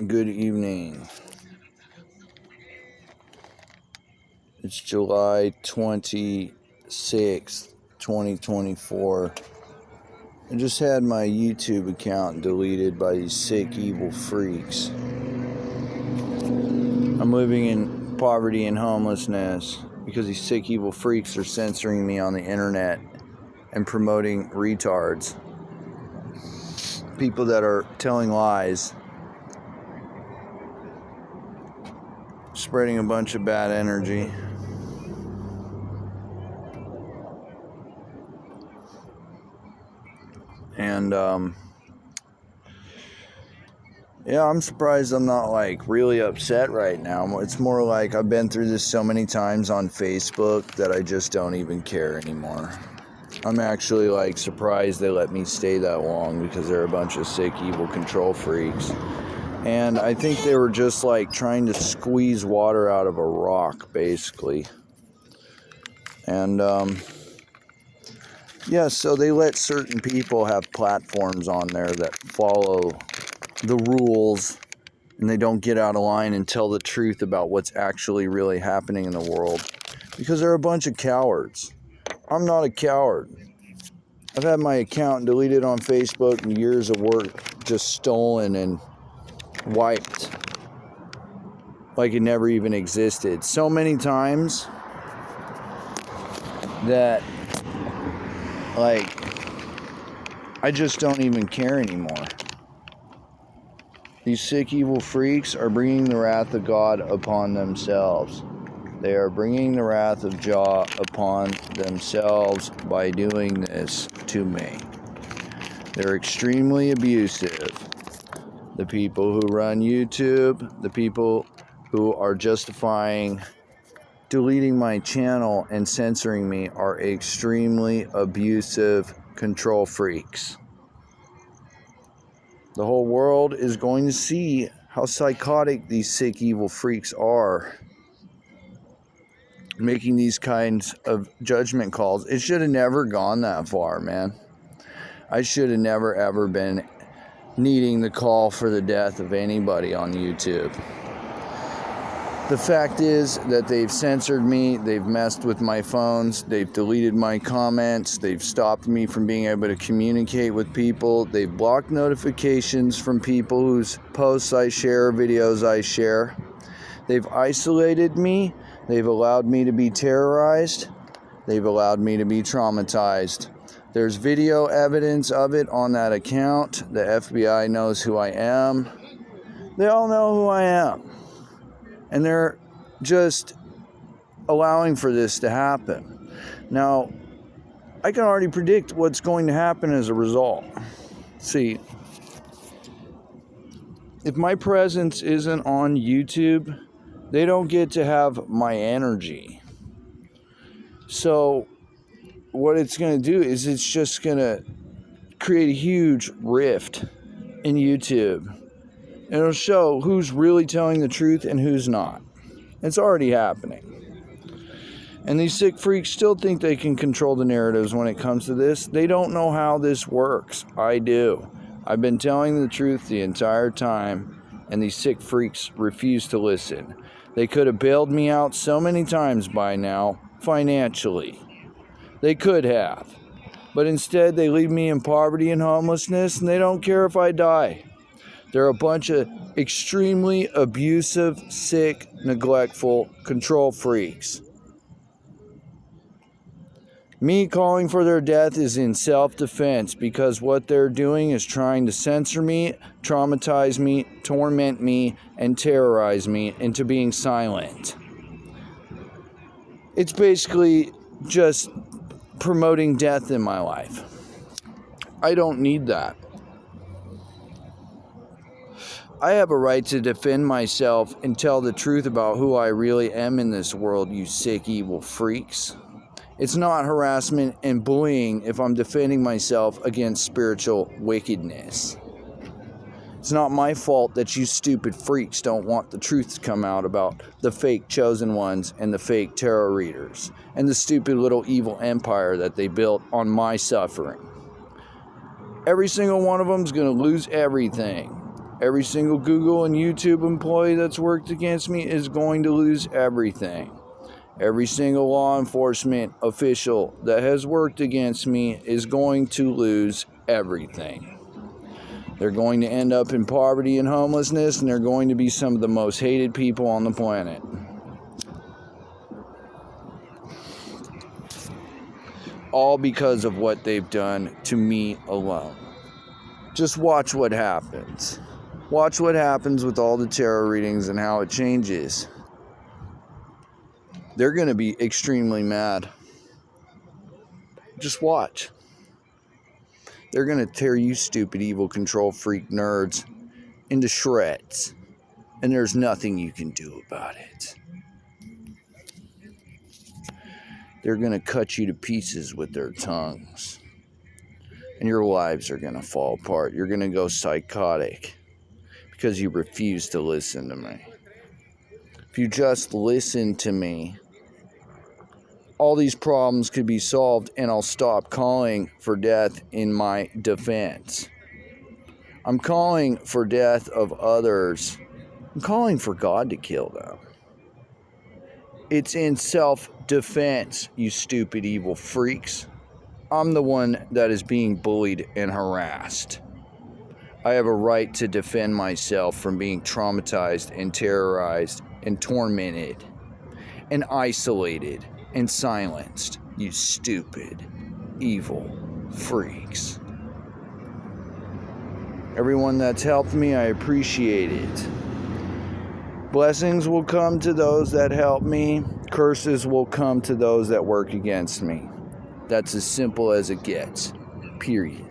Good evening. It's July 26th, 2024. I just had my YouTube account deleted by these sick, evil freaks. I'm living in poverty and homelessness because these sick, evil freaks are censoring me on the internet and promoting retards. People that are telling lies, spreading a bunch of bad energy. And yeah, I'm surprised I'm not really upset right now. It's more like I've been through this so many times on Facebook that I just don't even care anymore. I'm actually surprised they let me stay that long because they're a bunch of sick, evil control freaks. And I think they were just trying to squeeze water out of a rock, basically. And yeah, so they let certain people have platforms on there that follow the rules, and they don't get out of line and tell the truth about what's actually really happening in the world, because they're a bunch of cowards. I'm not a coward. I've had my account deleted on Facebook and years of work just stolen and wiped like it never even existed. So many times that I just don't even care anymore. These sick, evil freaks are bringing the wrath of God upon themselves. They are bringing the wrath of Jah upon themselves by doing this to me. They're extremely abusive. The people who run YouTube, the people who are justifying deleting my channel and censoring me are extremely abusive control freaks. The whole world is going to see how psychotic these sick, evil freaks are, making these kinds of judgment calls. It should have never gone that far, man. I should have never, ever been needing the call for the death of anybody on YouTube. The fact is that they've censored me, they've messed with my phones, they've deleted my comments, they've stopped me from being able to communicate with people, they've blocked notifications from people whose posts I share, videos I share. They've isolated me, they've allowed me to be terrorized, they've allowed me to be traumatized. There's video evidence of it on that account. The FBI knows who I am. They all know who I am. And they're just allowing for this to happen. Now, I can already predict what's going to happen as a result. See, if my presence isn't on YouTube, they don't get to have my energy. So, what it's going to do is it's just going to create a huge rift in YouTube. And it'll show who's really telling the truth and who's not. It's already happening. And these sick freaks still think they can control the narratives when it comes to this. They don't know how this works. I do. I've been telling the truth the entire time, and these sick freaks refuse to listen. They could have bailed me out so many times by now, financially. They could have. But instead, they leave me in poverty and homelessness, and they don't care if I die. They're a bunch of extremely abusive, sick, neglectful control freaks. Me calling for their death is in self-defense because what they're doing is trying to censor me, traumatize me, torment me, and terrorize me into being silent. It's basically just promoting death in my life. I don't need that. I have a right to defend myself and tell the truth about who I really am in this world, you sick, evil freaks. It's not harassment and bullying if I'm defending myself against spiritual wickedness. It's not my fault that you stupid freaks don't want the truth to come out about the fake chosen ones and the fake tarot readers and the stupid little evil empire that they built on my suffering. Every single one of them is going to lose everything. Every single Google and YouTube employee that's worked against me is going to lose everything. Every single law enforcement official that has worked against me is going to lose everything. They're going to end up in poverty and homelessness, and they're going to be some of the most hated people on the planet. All because of what they've done to me alone. Just watch what happens. Watch what happens with all the tarot readings and how it changes. They're going to be extremely mad. Just watch. They're going to tear you stupid, evil, control freak nerds into shreds. And there's nothing you can do about it. They're going to cut you to pieces with their tongues. And your lives are going to fall apart. You're going to go psychotic because you refuse to listen to me. If you just listen to me, all these problems could be solved, and I'll stop calling for death in my defense. I'm calling for death of others. I'm calling for God to kill them. It's in self-defense, you stupid, evil freaks. I'm the one that is being bullied and harassed. I have a right to defend myself from being traumatized and terrorized and tormented and isolated and silenced, you stupid, evil freaks. Everyone that's helped me, I appreciate it. Blessings will come to those that help me. Curses will come to those that work against me. That's as simple as it gets. Period.